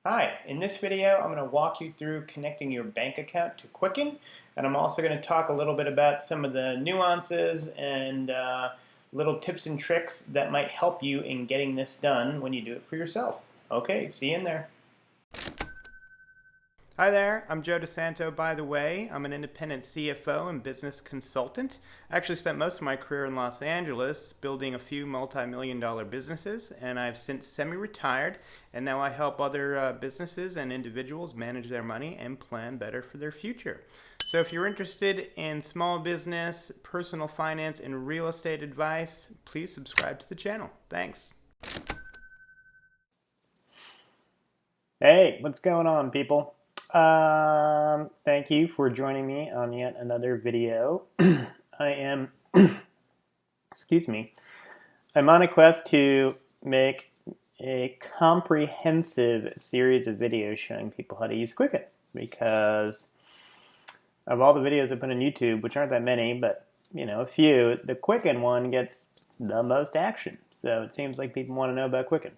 Hi, in this video I'm going to walk you through connecting your bank account to Quicken, and I'm also going to talk a little bit about some of the nuances and little tips and tricks that might help you in getting this done when you do it for yourself. Okay, see you in there. Hi there, I'm Joe DiSanto, by the way. I'm an independent CFO and business consultant. I actually spent most of my career in Los Angeles building a few multi-million-dollar businesses, and I've since semi-retired, and now I help other businesses and individuals manage their money and plan better for their future. So if you're interested in small business, personal finance, and real estate advice, please subscribe to the channel. Thanks. Hey, what's going on, people? Thank you for joining me on yet another video. I am, excuse me, I'm on a quest to make a comprehensive series of videos showing people how to use Quicken, because of all the videos I put on YouTube, which aren't that many, but a few, the Quicken one gets the most action. So it seems like people want to know about Quicken.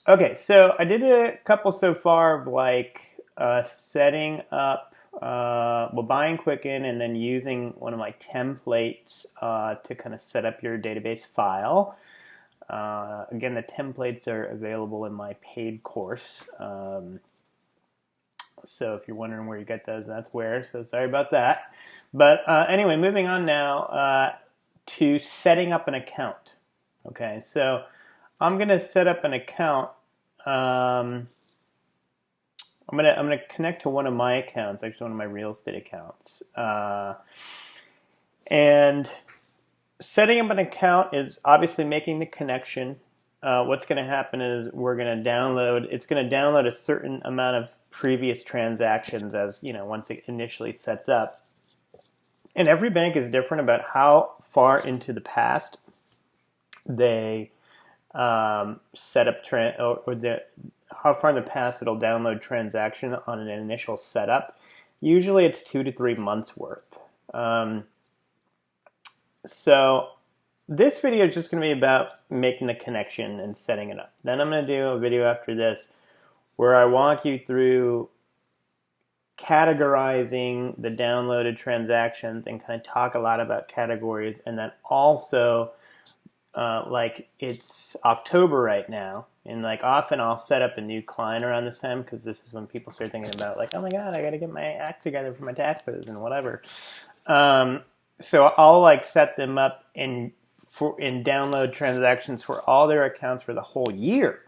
Okay, so I did a couple so far of setting up, buying Quicken and then using one of my templates to kind of set up your database file. Again, the templates are available in my paid course. So if you're wondering where you get those, that's where. So sorry about that. But anyway, moving on now to setting up an account. Okay, so I'm going to set up an account. I'm gonna connect to one of my accounts, actually one of my real estate accounts, and setting up an account is obviously making the connection. What's going to happen is we're going to download. It's going to download a certain amount of previous transactions as once it initially sets up. And every bank is different about how far into the past they set up how far in the past it'll download transaction on an initial setup. Usually it's 2 to 3 months worth. So this video is just going to be about making the connection and setting it up. Then I'm going to do a video after this where I walk you through categorizing the downloaded transactions and kind of talk a lot about categories, and then also it's October right now, and often I'll set up a new client around this time because this is when people start thinking about oh my god, I got to get my act together for my taxes and whatever. So I'll set them up in download transactions for all their accounts for the whole year.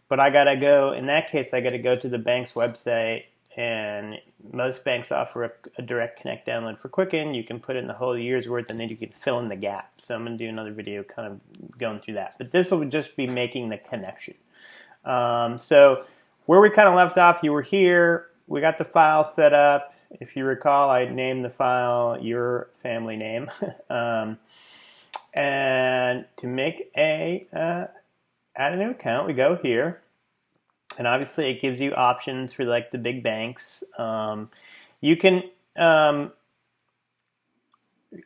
But I gotta go, in that case, I gotta go to the bank's website, and most banks offer a direct connect download for Quicken. You can put in the whole year's worth, and then you can fill in the gap. So I'm going to do another video kind of going through that. But this will just be making the connection. So where we kind of left off, you were here. We got the file set up. If you recall, I named the file your family name. And to make add a new account, we go here. And obviously it gives you options for the big banks. You can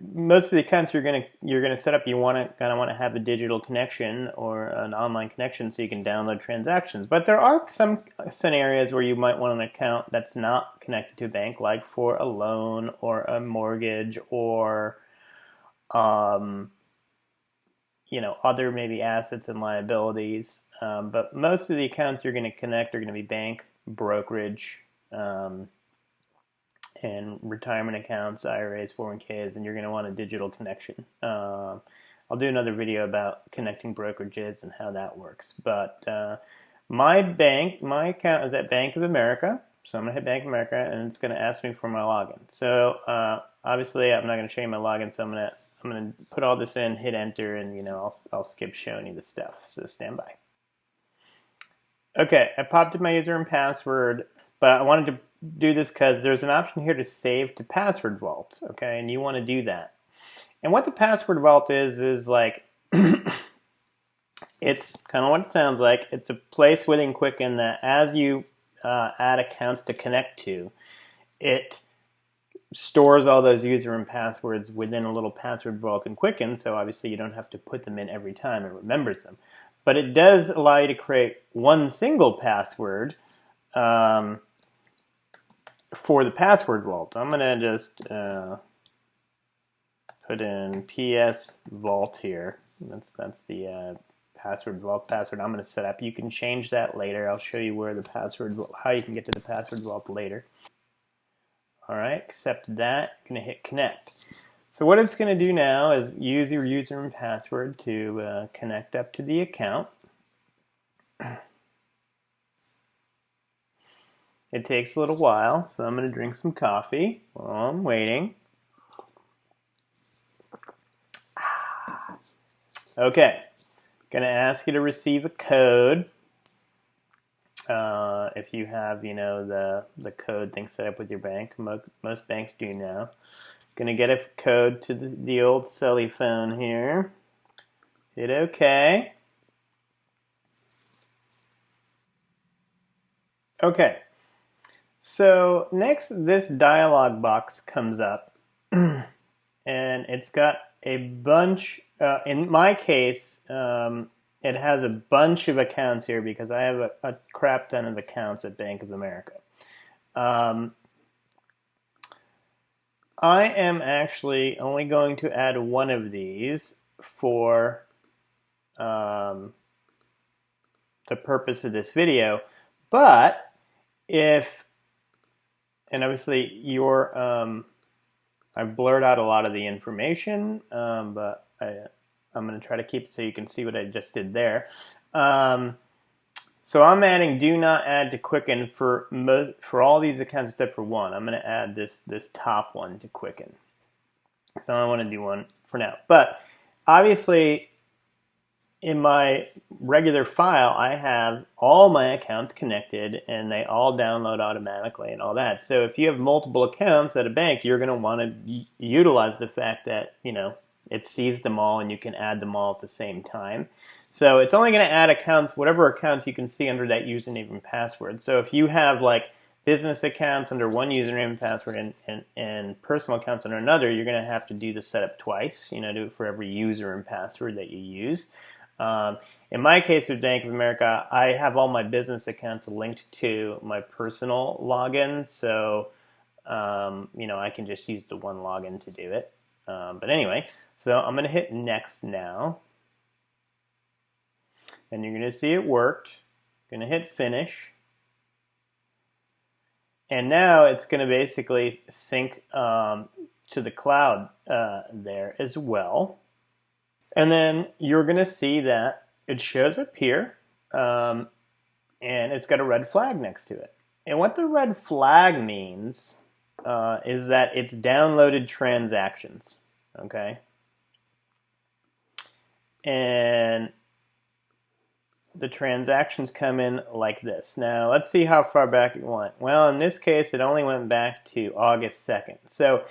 most of the accounts you're gonna set up, you want to have a digital connection or an online connection so you can download transactions. But there are some scenarios where you might want an account that's not connected to a bank, like for a loan or a mortgage or other maybe assets and liabilities. But most of the accounts you're going to connect are going to be bank, brokerage, and retirement accounts, IRAs, 401ks, and you're going to want a digital connection. I'll do another video about connecting brokerages and how that works. But my account is at Bank of America. So I'm going to hit Bank of America, and it's going to ask me for my login. So obviously, I'm not going to show you my login, so I'm going to put all this in, hit enter, and I'll skip showing you the stuff. So stand by. Okay, I popped in my user and password, but I wanted to do this because there's an option here to save to password vault. Okay, and you want to do that. And what the password vault is it's kind of what it sounds like. It's a place within Quicken that as you add accounts to connect to, it stores all those user and passwords within a little password vault in Quicken, so obviously you don't have to put them in every time. It remembers them. but it does allow you to create one single password for the password vault. I'm going to just put in PS vault here. That's the password vault password I'm going to set up. You can change that later. I'll show you where the password, how you can get to the password vault later. All right, accept that. I'm going to hit connect. So what it's going to do now is use your user and password to connect up to the account. It takes a little while, so I'm going to drink some coffee while I'm waiting. Okay, going to ask you to receive a code. If you have, the code thing set up with your bank, most banks do now. Going to get a code to the old celly phone here. Hit OK. Okay. So next, this dialog box comes up, and it's got a bunch. In my case, it has a bunch of accounts here because I have a crap ton of accounts at Bank of America. I am actually only going to add one of these for the purpose of this video, but if, and obviously I've blurred out a lot of the information, but I'm going to try to keep it so you can see what I just did there. So I'm adding do not add to Quicken for all these accounts except for one. I'm going to add this top one to Quicken. So I want to do one for now. But obviously, in my regular file, I have all my accounts connected, and they all download automatically and all that. So if you have multiple accounts at a bank, you're going to want to utilize the fact that, it sees them all and you can add them all at the same time. So it's only going to add accounts, whatever accounts you can see under that username and password. So if you have like business accounts under one username and password and personal accounts under another, you're going to have to do the setup twice, do it for every user and password that you use. In my case with Bank of America, I have all my business accounts linked to my personal login, so I can just use the one login to do it. But anyway, so I'm going to hit next now, and you're going to see it worked. I'm going to hit finish, and now it's going to basically sync to the cloud there as well. And then you're going to see that it shows up here, and it's got a red flag next to it. And what the red flag means is that it's downloaded transactions, okay? And the transactions come in like this. Now, let's see how far back it went. Well, in this case, it only went back to August 2nd. So,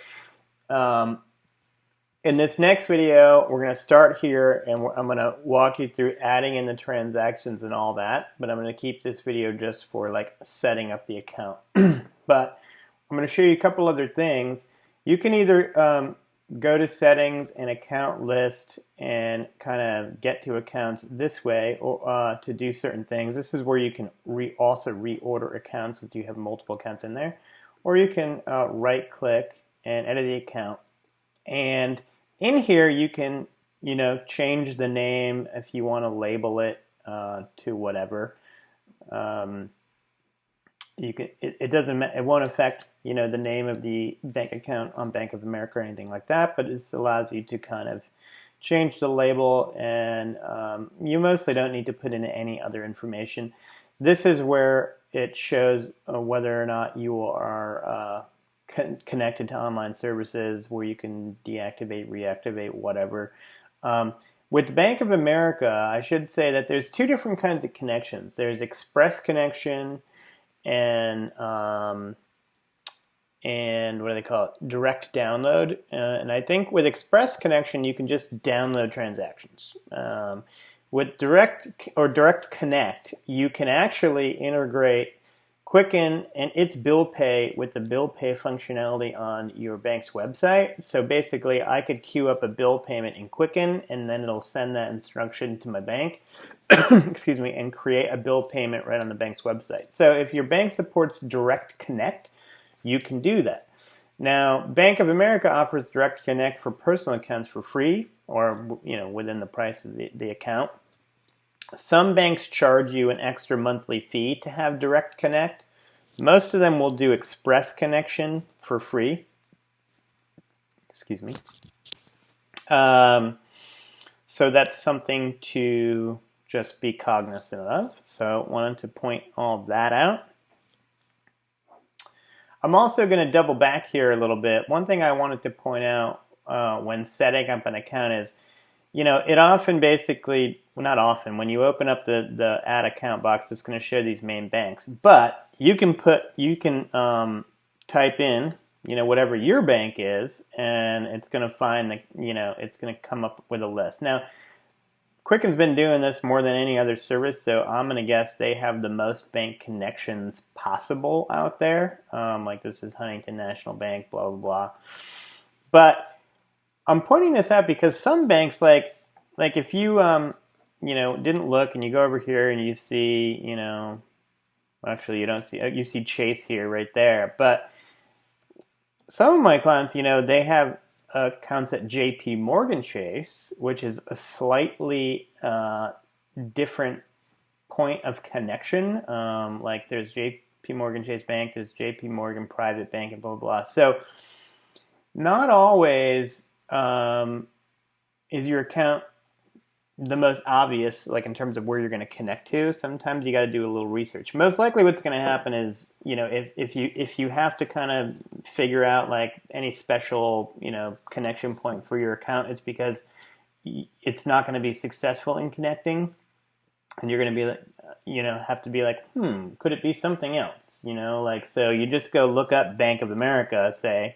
in this next video, we're going to start here, and I'm going to walk you through adding in the transactions and all that, but I'm going to keep this video just for like setting up the account. But I'm going to show you a couple other things. You can either go to settings and account list and kind of get to accounts this way, or to do certain things. This is where you can also reorder accounts if you have multiple accounts in there, or you can right click and edit the account. And in here, you can, change the name if you want to label it to whatever. You can. It won't affect, the name of the bank account on Bank of America or anything like that. But this allows you to kind of change the label, and you mostly don't need to put in any other information. This is where it shows whether or not you are connected to online services, where you can deactivate, reactivate, whatever. With Bank of America, I should say that there's two different kinds of connections. There's Express Connection and what do they call it? Direct download. And I think with Express Connection, you can just download transactions. With Direct Connect, you can actually integrate Quicken and its bill pay with the bill pay functionality on your bank's website. So basically, I could queue up a bill payment in Quicken, and then it'll send that instruction to my bank, excuse me, and create a bill payment right on the bank's website. So if your bank supports Direct Connect, you can do that. Now, Bank of America offers Direct Connect for personal accounts for free, or within the price of the account. Some banks charge you an extra monthly fee to have Direct Connect. Most of them will do Express Connection for free. Excuse me. So that's something to just be cognizant of. So I wanted to point all that out. I'm also going to double back here a little bit. One thing I wanted to point out when setting up an account is, it often basically, well, not often, when you open up the add account box, it's going to show these main banks. But you can type in, whatever your bank is, and it's going to find it's going to come up with a list. Now, Quicken's been doing this more than any other service, so I'm going to guess they have the most bank connections possible out there. Like this is Huntington National Bank, blah, blah, blah. But I'm pointing this out because some banks, like if you didn't look and you go over here and you see, actually you don't see, you see Chase here right there. But some of my clients, they have accounts at JP Morgan Chase, which is a slightly different point of connection. Like there's JP Morgan Chase Bank, there's JP Morgan Private Bank, and blah, blah, blah. So not always is your account the most obvious, like in terms of where you're going to connect to. Sometimes you got to do a little research. Most likely what's going to happen is, if you have to kind of figure out like any special, connection point for your account, it's because it's not going to be successful in connecting. And you're going to be like, have to be like, could it be something else? So you just go look up Bank of America, say,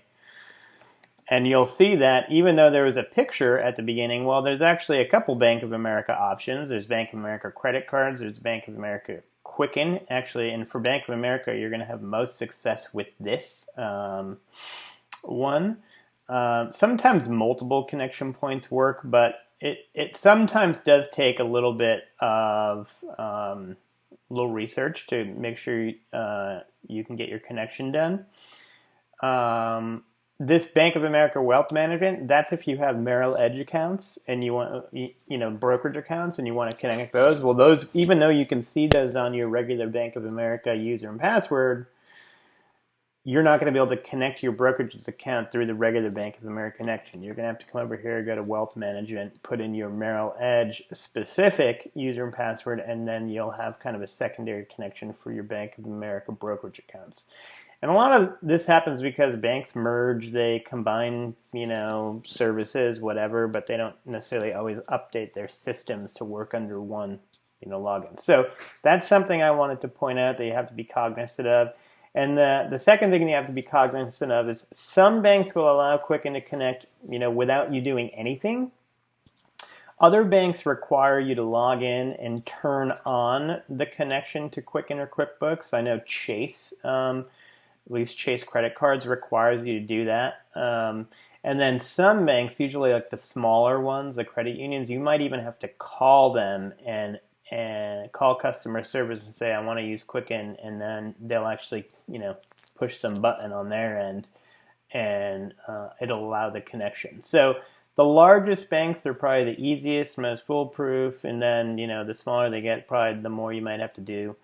and you'll see that even though there was a picture at the beginning, well, there's actually a couple Bank of America options. There's Bank of America credit cards. There's Bank of America Quicken, actually. And for Bank of America, you're going to have most success with this one. Sometimes multiple connection points work, but it sometimes does take a little bit of little research to make sure you can get your connection done. This Bank of America Wealth Management, that's if you have Merrill Edge accounts and you want, brokerage accounts and you want to connect those. Well, those, even though you can see those on your regular Bank of America user and password, you're not going to be able to connect your brokerage account through the regular Bank of America connection. You're going to have to come over here, go to Wealth Management, put in your Merrill Edge specific user and password, and then you'll have kind of a secondary connection for your Bank of America brokerage accounts. And a lot of this happens because banks merge, they combine, services, whatever, but they don't necessarily always update their systems to work under one, login. So that's something I wanted to point out that you have to be cognizant of. And the second thing you have to be cognizant of is some banks will allow Quicken to connect, without you doing anything. Other banks require you to log in and turn on the connection to Quicken or QuickBooks. I know Chase, at least Chase credit cards, requires you to do that. And then some banks, usually like the smaller ones, the credit unions, you might even have to call them and call customer service and say, I want to use Quicken, and then they'll actually, push some button on their end, and it'll allow the connection. So the largest banks are probably the easiest, most foolproof, and then, the smaller they get, probably the more you might have to do.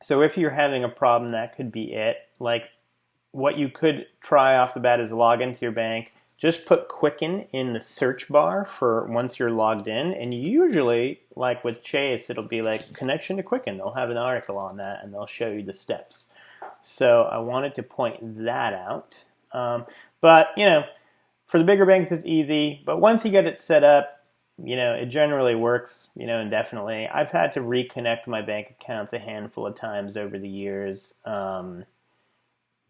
So if you're having a problem, that could be it. Like what you could try off the bat is log into your bank. Just put Quicken in the search bar for once you're logged in. And usually, like with Chase, it'll be like connection to Quicken. They'll have an article on that and they'll show you the steps. So I wanted to point that out. But, for the bigger banks, it's easy. But once you get it set up, it generally works, indefinitely. I've had to reconnect my bank accounts a handful of times over the years,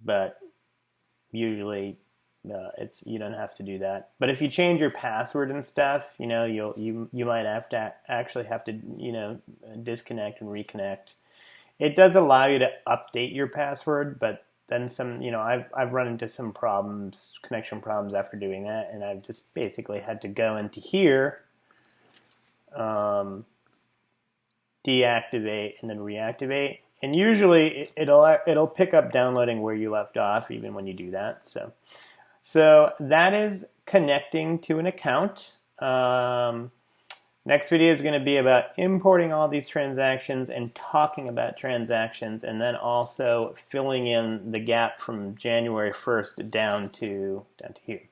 but usually you don't have to do that. But if you change your password and stuff, you might have to actually have to disconnect and reconnect. It does allow you to update your password, but then some, I've run into some problems, connection problems after doing that, and I've just basically had to go into here, deactivate, and then reactivate. And usually it'll pick up downloading where you left off, even when you do that. So that is connecting to an account. Next video is going to be about importing all these transactions and talking about transactions, and then also filling in the gap from January 1st down to here.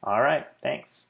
All right, thanks.